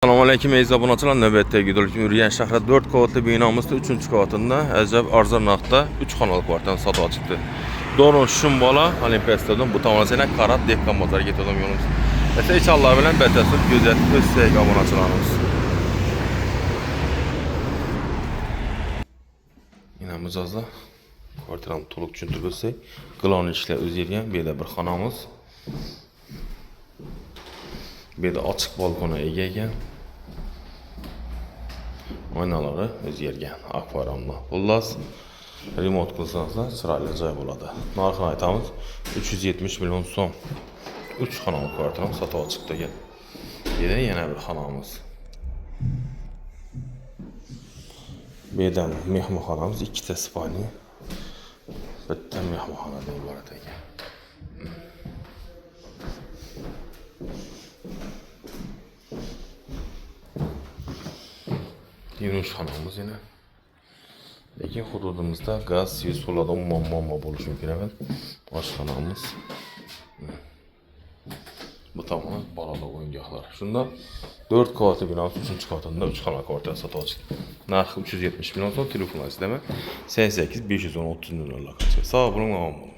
Assalamu alaykum aziz obunachilar, navbatdagi videolar Uriyen shahri 4 qavatli binomizda 3-qavatında ajab arzon narxda 3 xonali kvartirani sotib chiqdi. Do'ron Shumbola Olimpiya stadion bu tomonda Qarat Dehqon bozoriga ketadigan yo'limiz. Esa inshaalloh bilan batafsil kuzatib o'tsak obunachilarimiz. Yana mijozda kvartirani to'liq tushuntirib o'tsak, qilon ishlar o'zgargan, bu yerda bir xonamiz. Bu yerda ochiq balkona ega ekan. Oynalari o'zgargan, akvaryumli. Xullas, remont qilsangiz chiroyli joy bo'ladi. Narxini aytamiz, 370 million so'm. 3 xonali kvartirani sotib chiqdi ekan. Yana bir xonamiz. Bu yerdan mehmonxonamiz, ikkita spalni, bitta mehmonxonadan iborat ekan. Yunus xonamiz yana. Lekin hududimizda gaz, suv so'lada muammo bo'lishi mumkin emas. Oshxonamiz. Bu tomoni bolalar o'yingohlar. Shunda 4 qavatli binosi 3-qavatida 3 xona kvartira sotib chiqdi. Narxi 370 million so'm. Telefonlaringizda 88 510 30 00. Sog' bo'ling, omon bo'ling.